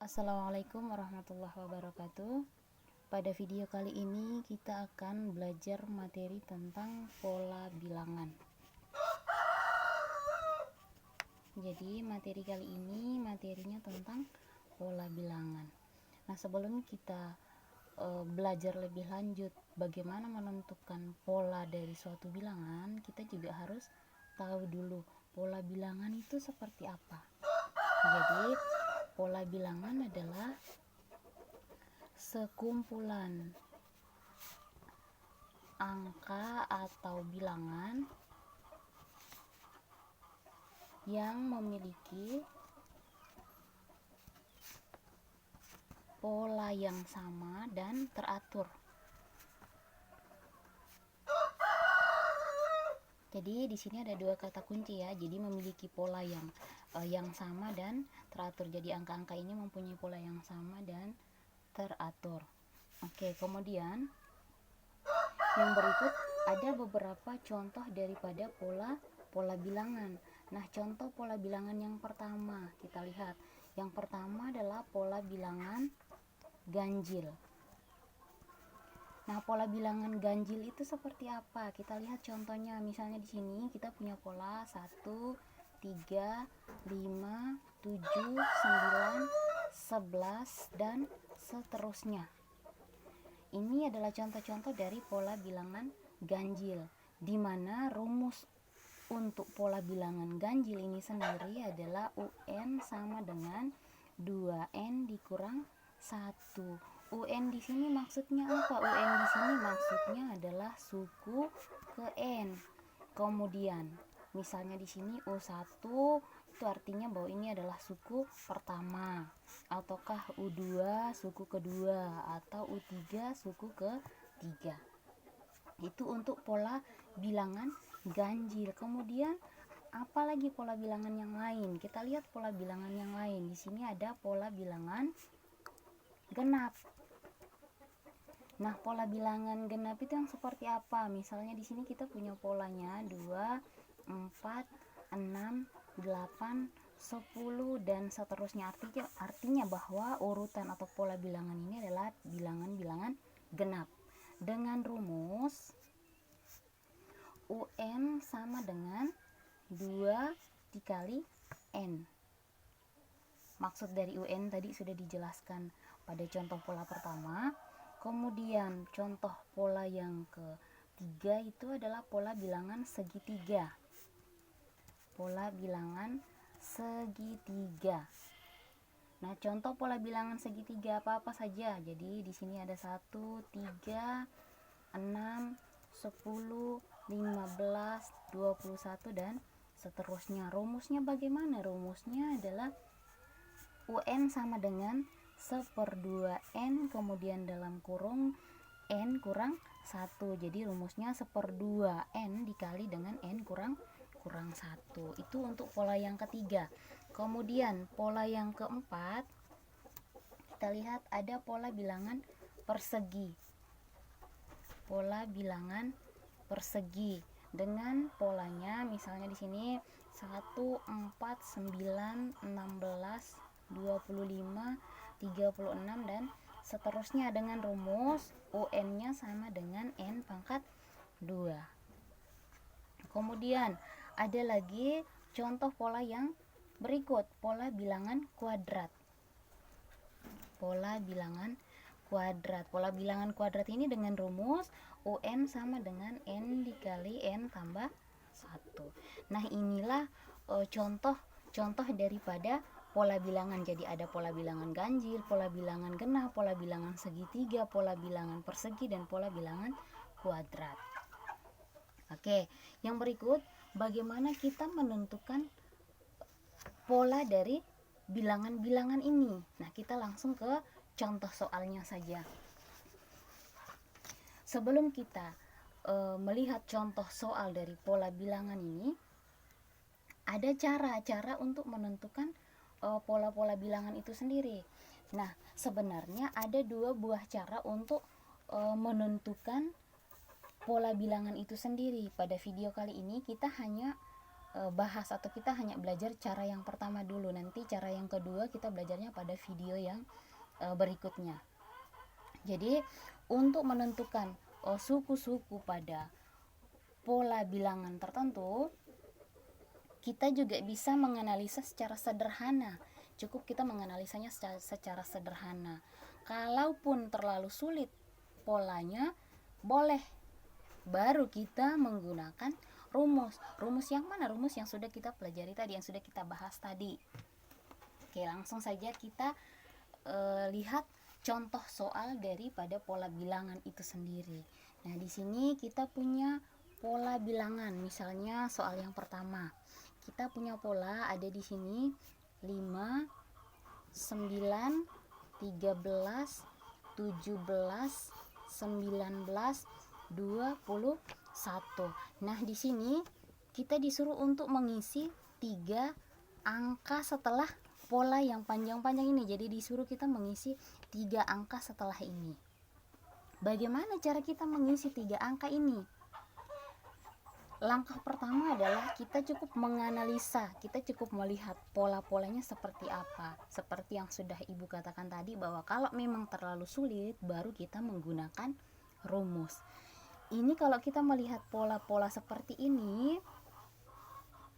Assalamualaikum warahmatullahi wabarakatuh. Pada video kali ini kita akan belajar materi tentang pola bilangan. Jadi materi kali ini materinya tentang pola bilangan. Nah, sebelum kita belajar lebih lanjut bagaimana menentukan pola dari suatu bilangan, kita juga harus tahu dulu pola bilangan itu seperti apa. Jadi pola bilangan adalah sekumpulan angka atau bilangan yang memiliki pola yang sama dan teratur. Jadi di sini ada dua kata kunci ya. Jadi memiliki pola yang sama dan teratur. Jadi angka-angka ini mempunyai pola yang sama dan teratur. Oke, kemudian yang berikut ada beberapa contoh daripada pola bilangan. Nah, contoh pola bilangan yang pertama kita lihat. Yang pertama adalah pola bilangan ganjil. Nah, pola bilangan ganjil itu seperti apa? Kita lihat contohnya. Misalnya di sini kita punya pola 1, 3, 5, 7, 9, 11 dan seterusnya. Ini adalah contoh-contoh dari pola bilangan ganjil, di mana rumus untuk pola bilangan ganjil ini sendiri adalah UN sama dengan 2N dikurang 1. UN di sini maksudnya apa? UN di sini maksudnya adalah suku ke N. Kemudian misalnya di sini U1 itu artinya bahwa ini adalah suku pertama, ataukah U2 suku kedua, atau U3 suku ketiga. Itu untuk pola bilangan ganjil. Kemudian apalagi pola bilangan yang lain? Kita lihat pola bilangan yang lain. Di sini ada pola bilangan genap. Nah, pola bilangan genap itu yang seperti apa? Misalnya di sini kita punya polanya 2, 4, 6, 8, 10 dan seterusnya. Artinya bahwa urutan atau pola bilangan ini adalah bilangan-bilangan genap. Dengan rumus UN sama dengan 2 dikali N. Maksud dari UN tadi sudah dijelaskan pada contoh pola pertama. Kemudian contoh pola yang ketiga itu adalah pola bilangan segitiga. Pola bilangan segitiga. Nah, contoh pola bilangan segitiga apa saja? Jadi di sini ada 1, 3, 6, 10, 15, 21 dan seterusnya. Rumusnya bagaimana? Rumusnya adalah UN sama dengan 1/2N kemudian dalam kurung N kurang 1. Jadi rumusnya 1/2N dikali dengan N kurang 1. Itu untuk pola yang ketiga. Kemudian pola yang keempat, kita lihat ada pola bilangan persegi. Pola bilangan persegi dengan polanya misalnya di sini 1, 4, 9, 16, 25, 36 dan seterusnya dengan rumus UN-nya sama dengan N pangkat 2. Kemudian ada lagi contoh pola yang berikut, pola bilangan kuadrat. Pola bilangan kuadrat. Pola bilangan kuadrat ini dengan rumus UN sama dengan N dikali N tambah 1. Nah, inilah contoh daripada pola bilangan. Jadi ada pola bilangan ganjil, pola bilangan genap, pola bilangan segitiga, pola bilangan persegi, dan pola bilangan kuadrat. Oke, yang berikut bagaimana kita menentukan pola dari bilangan-bilangan ini. Nah, kita langsung ke contoh soalnya saja. Sebelum kita melihat contoh soal dari pola bilangan ini, ada cara-cara untuk menentukan pola-pola bilangan itu sendiri. Nah, sebenarnya ada dua buah cara untuk menentukan pola bilangan itu sendiri. Pada video kali ini kita hanya bahas atau kita hanya belajar cara yang pertama dulu. Nanti cara yang kedua kita belajarnya pada video yang berikutnya. Jadi untuk menentukan suku-suku pada pola bilangan tertentu, kita juga bisa menganalisa secara sederhana. Cukup kita menganalisanya secara sederhana. Kalaupun terlalu sulit polanya, boleh baru kita menggunakan rumus. Rumus yang mana? Rumus yang sudah kita pelajari tadi, yang sudah kita bahas tadi. Oke, langsung saja kita lihat contoh soal daripada pola bilangan itu sendiri. Nah, di sini kita punya pola bilangan. Misalnya soal yang pertama, kita punya pola ada di sini 5, 9, 13, 17, 19, 21. Nah, di sini kita disuruh untuk mengisi 3 angka setelah pola yang panjang-panjang ini. Jadi disuruh kita mengisi 3 angka setelah ini. Bagaimana cara kita mengisi 3 angka ini? Langkah pertama adalah kita cukup menganalisa, kita cukup melihat pola-polanya seperti apa. Seperti yang sudah Ibu katakan tadi, bahwa kalau memang terlalu sulit baru kita menggunakan rumus. Ini kalau kita melihat pola-pola seperti ini,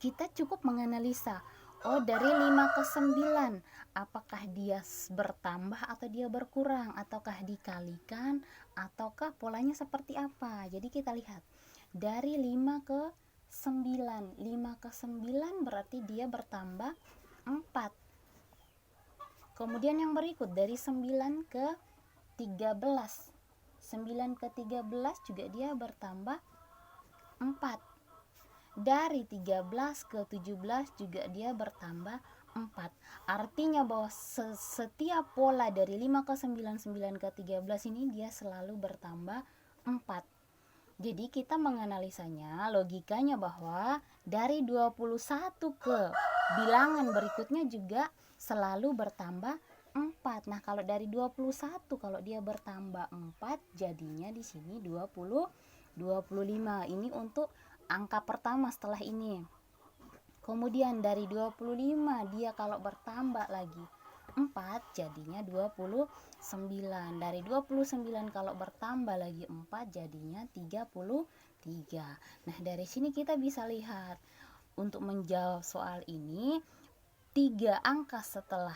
kita cukup menganalisa, dari 5 ke 9 apakah dia bertambah atau dia berkurang, ataukah dikalikan, ataukah polanya seperti apa. Jadi kita lihat dari 5 ke 9, 5 ke 9 berarti dia bertambah 4. Kemudian yang berikut dari 9 ke 13, 9 ke 13 juga dia bertambah 4. Dari 13 ke 17 juga dia bertambah 4. Artinya bahwa setiap pola dari 5 ke 9, 9 ke 13 ini dia selalu bertambah 4. Jadi kita menganalisanya, logikanya bahwa dari 21 ke bilangan berikutnya juga selalu bertambah 4. Nah, kalau dari 21 kalau dia bertambah 4, jadinya di sini 25. Ini untuk angka pertama setelah ini. Kemudian dari 25 dia kalau bertambah lagi 4, jadinya 29. Dari 29 kalau bertambah lagi 4, jadinya 33. Nah, dari sini kita bisa lihat untuk menjawab soal ini, 3 angka setelah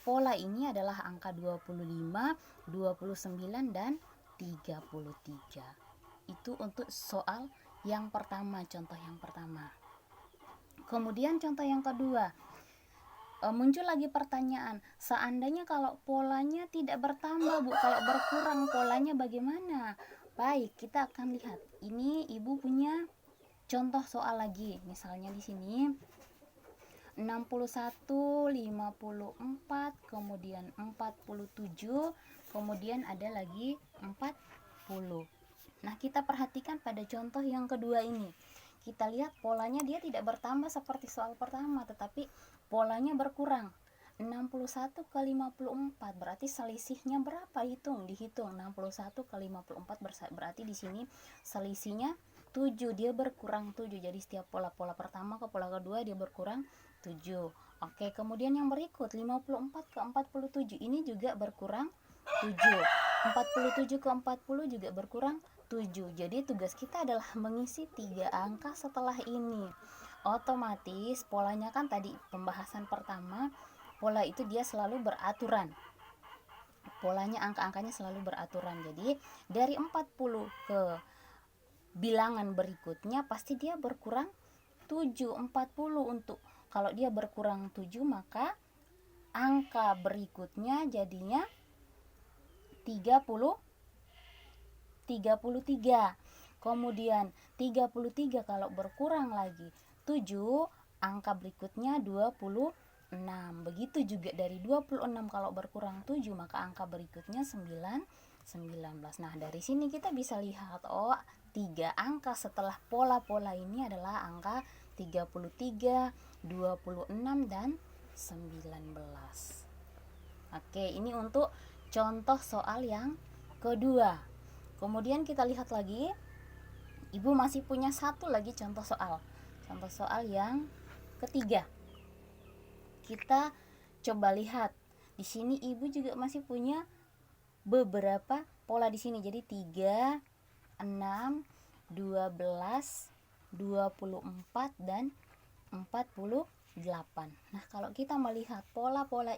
pola ini adalah angka 25, 29 dan 33. Itu untuk soal yang pertama, contoh yang pertama. Kemudian contoh yang kedua, muncul lagi pertanyaan, seandainya kalau polanya tidak bertambah, Bu, kalau berkurang polanya bagaimana? Baik, kita akan lihat. Ini Ibu punya contoh soal lagi. Misalnya di sini 61, 54, kemudian 47, kemudian ada lagi 40. Nah, kita perhatikan pada contoh yang kedua ini. Kita lihat polanya dia tidak bertambah seperti soal pertama, tetapi polanya berkurang. 61 ke 54 berarti selisihnya berapa? Dihitung 61 ke 54 berarti di sini selisihnya 7, dia berkurang 7. Jadi setiap pola pertama ke pola kedua dia berkurang 7. Oke, kemudian yang berikut 54 ke 47 ini juga berkurang 7. 47 ke 40 juga berkurang 7. Jadi tugas kita adalah mengisi 3 angka setelah ini. Otomatis polanya kan tadi pembahasan pertama, pola itu dia selalu beraturan. Polanya angka-angkanya selalu beraturan. Jadi dari 40 ke bilangan berikutnya pasti dia berkurang 7. 40 untuk kalau dia berkurang 7, maka angka berikutnya jadinya 33. Kemudian 33 kalau berkurang lagi 7, angka berikutnya 26. Begitu juga dari 26 kalau berkurang 7, maka angka berikutnya 19. Nah, dari sini kita bisa lihat 3 angka setelah pola-pola ini adalah angka 33, 26 dan 19. Oke, ini untuk contoh soal yang kedua. Kemudian kita lihat lagi, Ibu masih punya satu lagi contoh soal Contoh soal yang ketiga. Kita coba lihat. Di sini Ibu juga masih punya beberapa pola di sini. Jadi 3, 6, 12, 24 dan 48. Nah, kalau kita melihat pola-pola